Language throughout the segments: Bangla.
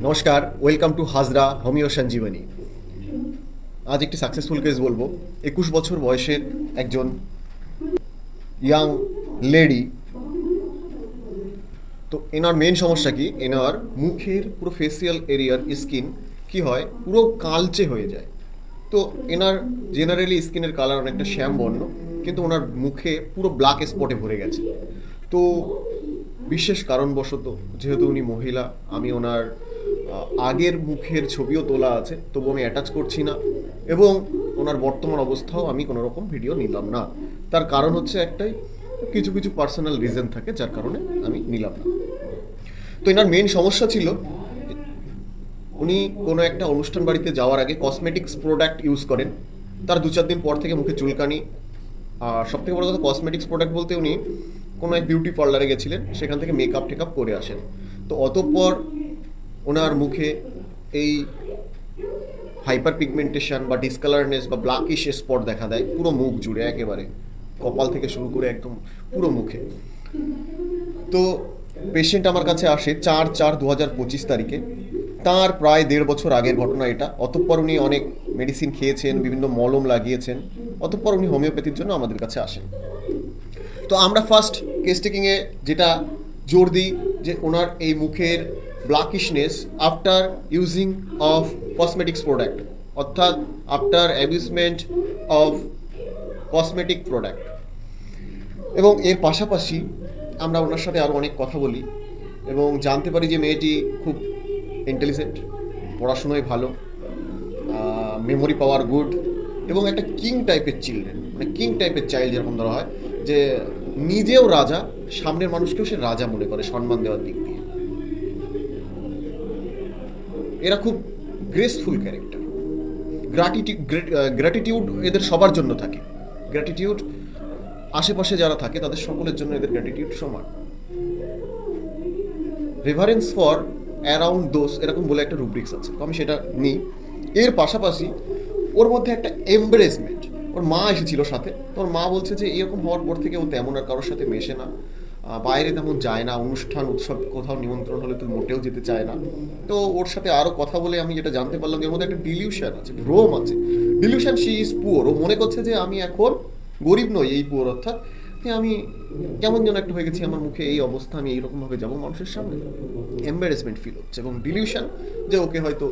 নমস্কার, welcome to Hazra homeo Sanjivani. আজ একটি সাকসেসফুল কেস বলবো। 21 বছর বয়সের একজন ইয়াং লেডি। তো এনার মেন সমস্যা কি, এনার মুখের পুরো ফেসিয়াল এরিয়ার স্কিন কি হয়, পুরো কালচে হয়ে যায়। তো এনার জেনারেলি স্কিনের কালার অনেকটা শ্যাম বর্ণ, কিন্তু ওনার মুখে পুরো ব্ল্যাক স্পটে ভরে গেছে। তো বিশেষ কারণবশত, যেহেতু উনি মহিলা, আমি ওনার আগের মুখের ছবিও তোলা আছে, তবু আমি অ্যাটাচ করছি না, এবং ওনার বর্তমান অবস্থাও আমি কোনো রকম ভিডিও নিলাম না। তার কারণ হচ্ছে একটাই, কিছু কিছু পার্সোনাল রিজন থাকে যার কারণে আমি নিলাম না। তো এনার মেন সমস্যা ছিল, উনি কোনো একটা অনুষ্ঠান বাড়িতে যাওয়ার আগে কসমেটিক্স প্রোডাক্ট ইউজ করেন। তার 2-4 দিন পর থেকে মুখে চুলকানি। আর সবথেকে বড় কথা, কসমেটিক্স প্রোডাক্ট বলতে উনি কোনো এক বিউটি পার্লারে গেছিলেন, সেখান থেকে মেকআপ টেকআপ করে আসেন। তো অতঃপর ওনার মুখে এই হাইপার পিগমেন্টেশন বা ডিসকালারনেস বা ব্ল্যাকিশ স্পট দেখা দেয় পুরো মুখ জুড়ে, একেবারে কপাল থেকে শুরু করে একদম পুরো মুখে। তো পেশেন্ট আমার কাছে আসে 4/4/2025 তারিখে। তার প্রায় 1.5 বছর আগের ঘটনা এটা। অতঃপর উনি অনেক মেডিসিন খেয়েছেন, বিভিন্ন মলম লাগিয়েছেন, অতঃপর উনি হোমিওপ্যাথির জন্য আমাদের কাছে আসেন। তো আমরা ফার্স্ট কেস টেকিংয়ে যেটা জোর দিই, যে ওনার এই মুখের blackishness after using of cosmetics product, অর্থাৎ after abusement of cosmetic product. এবং এর পাশাপাশি আমরা ওনার সাথে আরও অনেক কথা বলি এবং জানতে পারি যে মেয়েটি খুব ইন্টেলিজেন্ট, পড়াশোনায় ভালো, মেমোরি পাওয়ার গুড, এবং একটা কিং টাইপের চিলড্রেন, মানে কিং টাইপের চাইল্ড যেরকম ধরা হয়, যে নিজেও রাজা, সামনের মানুষকেও সে রাজা মনে করে সম্মান দেওয়ার দিক দিয়ে। এরা খুব গ্রেসফুল ক্যারেক্টার। গ্র্যাটিটিউড এদের সবার জন্য থাকে। গ্র্যাটিটিউড আশেপাশে যারা থাকে তাদের সকলের জন্য এদের গ্র্যাটিটিউড সমান। রেভারেন্স ফর অ্যারাউন্ড দোজ, এরকম বলে একটা রুব্রিক্স আছে, তো আমি সেটা নিই। এর পাশাপাশি ওর মধ্যে একটা এমব্রেসমেন্ট। ওর মা এসেছিল সাথে, তো ওর মা বলছে যে এরকম হওয়ার পর থেকে ও তেমন আর কারোর সাথে মেশে না, বাইরে তেমন যায় না, অনুষ্ঠান উৎসব কোথাও নিমন্ত্রণ হলে তো মোটেও যেতে চায় না। তো ওর সাথে আরও কথা বলে আমি যেটা জানতে পারলাম, এর মধ্যে একটা ডিলিউশন আছে, ভ্রম আছে। Delusion, she is poor. ও মনে করছে যে আমি এখন গরিব নই, এই পুয়ার, অর্থাৎ আমি কেমন যেন একটা হয়ে গেছি, আমার মুখে এই অবস্থা, আমি এইরকমভাবে যাবো মানুষের সামনে। এম্বারেসমেন্ট ফিল হচ্ছে, এবং ডিলিউশন যে ওকে হয়তো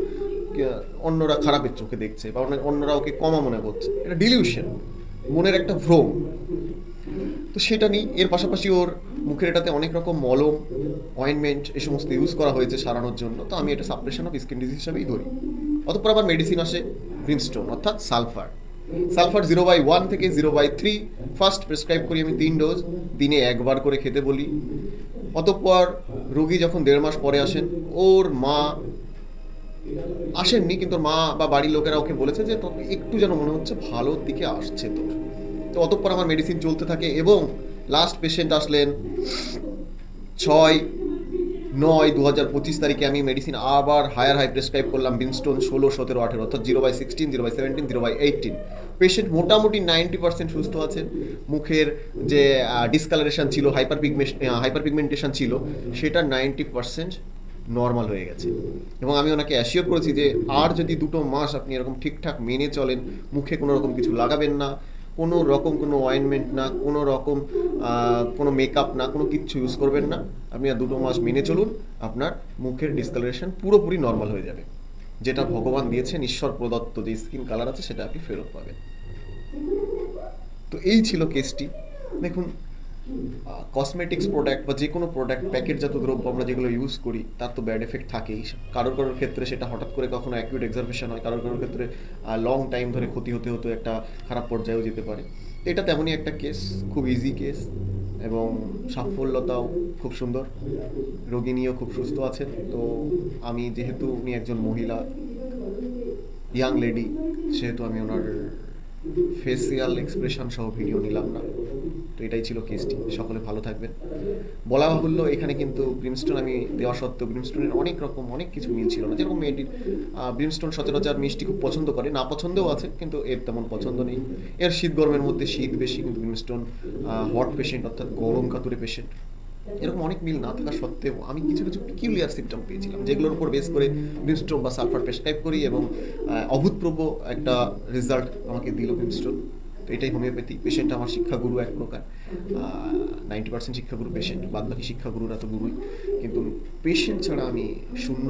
অন্যরা খারাপের চোখে দেখছে বা অন্যরা ওকে কমা মনে করছে, এটা ডিলিউশন, মনের একটা ভ্রম। তো সেটা নিই। এর পাশাপাশি ওর মুখের এটাতে অনেক রকম মলম, অয়েনমেন্ট, এই সমস্ত ইউজ করা হয়েছে সারানোর জন্য, তো আমি এটা সাপ্রেশন অফ স্কিন ডিজিজ হিসাবেই ধরি। অতঃপর আবার মেডিসিন আসে ব্রিমস্টোন, অর্থাৎ সালফার। সালফার 0/1 থেকে 0/3 ফার্স্ট প্রেসক্রাইব করি আমি 3 ডোজ, দিনে একবার করে খেতে বলি। অতঃপর রোগী যখন 1.5 মাস পরে আসেন, ওর মা আসেননি, কিন্তু মা বা বাড়ির লোকেরা ওকে বলেছে যে তোকে একটু যেন মনে হচ্ছে ভালোর দিকে আসছে তোর। তো অতঃপর আমার মেডিসিন চলতে থাকে, এবং লাস্ট পেশেন্ট আসলেন 6/9/2025 তারিখে। আমি মেডিসিন আবার হাই প্রেসক্রাইব করলাম, ব্রিমস্টোন 16, 17, 18, অর্থাৎ 0/16, 0/17, 0/18। পেশেন্ট মোটামুটি 90% সুস্থ আছেন। মুখের যে ডিসকালারেশন ছিল, হাইপার পিগমেন্টেশন ছিল, সেটা 90% নর্মাল হয়ে গেছে। এবং আমি ওনাকে অ্যাসিওর করেছি যে আর যদি 2 মাস আপনি এরকম ঠিকঠাক মেনে চলেন, মুখে কোনো রকম কিছু লাগাবেন না, কোনো রকম কোনো অয়েনমেন্ট না, কোনো রকম কোনো মেকআপ না, কোনো কিচ্ছু ইউজ করবেন না, আপনি আর 2 মাস মেনে চলুন, আপনার মুখের ডিসকালারেশন পুরোপুরি নর্মাল হয়ে যাবে। যেটা ভগবান দিয়েছেন, ঈশ্বর প্রদত্ত যে স্কিন কালার আছে, সেটা আপনি ফেরত পাবেন। তো এই ছিল কেসটি। দেখুন, কসমেটিক্স প্রোডাক্ট বা যে কোনো প্রোডাক্ট, প্যাকেটজাত দ্রব্য আমরা যেগুলো ইউজ করি, তার তো ব্যাড এফেক্ট থাকেই। কারোর ক্ষেত্রে সেটা হঠাৎ করে কখনো অ্যাকিউট এক্সারভেশন হয়, কারোর ক্ষেত্রে লং টাইম ধরে ক্ষতি হতে হতে একটা খারাপ পর্যায়েও যেতে পারে। এটা তেমনই একটা কেস, খুব ইজি কেস, এবং সাফল্যতাও খুব সুন্দর। রোগী নিয়েও খুব সুস্থ আছেন। তো আমি, যেহেতু উনি একজন মহিলা, ইয়াং লেডি, সেহেতু আমি ওনার ফেসিয়াল এক্সপ্রেশন সহ ভিডিও নিলাম না। তো এটাই ছিল কেসটি। সকলে ভালো থাকবেন। বলা বাহুল্য, এখানে কিন্তু ব্রিমস্টোন আমি দেওয়া সত্ত্বেও ব্রিমস্টোনের অনেক কিছু মিল ছিল না। যেরকম মেয়েটির ব্রিমস্টোন সচরাচর মিষ্টি খুব পছন্দ করে, না পছন্দও আছে, কিন্তু এর তেমন পছন্দ নেই। এর শীত গরমের মধ্যে শীত বেশি, কিন্তু ব্রিমস্টোন হট পেশেন্ট, অর্থাৎ গরম কাতুরে পেশেন্ট। এরকম অনেক মিল না থাকা সত্ত্বেও আমি কিছু কিছু পিকিউলিয়ার সিমটম পেয়েছিলাম, যেগুলোর উপর বেস করে ব্রিমস্টোন বা সালফার প্রেসক্রাইব করি, এবং অভূতপূর্ব একটা রেজাল্ট আমাকে দিল ব্রিমস্টোন। তো এটাই হোমিওপ্যাথি। পেশেন্ট আমার শিক্ষাগুরু এক প্রকার, 90% শিক্ষাগুরু পেশেন্ট, বাদ বাকি শিক্ষাগুরুরা তো গুরুই, কিন্তু পেশেন্ট ছাড়া আমি শূন্য।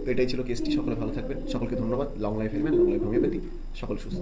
তো এটাই ছিল কেসটি। সকলে ভালো থাকবেন, সকলকে ধন্যবাদ। লং লাইফ হেলমেন, লং লাইফ হোমিওপ্যাথি। সকল সুস্থ।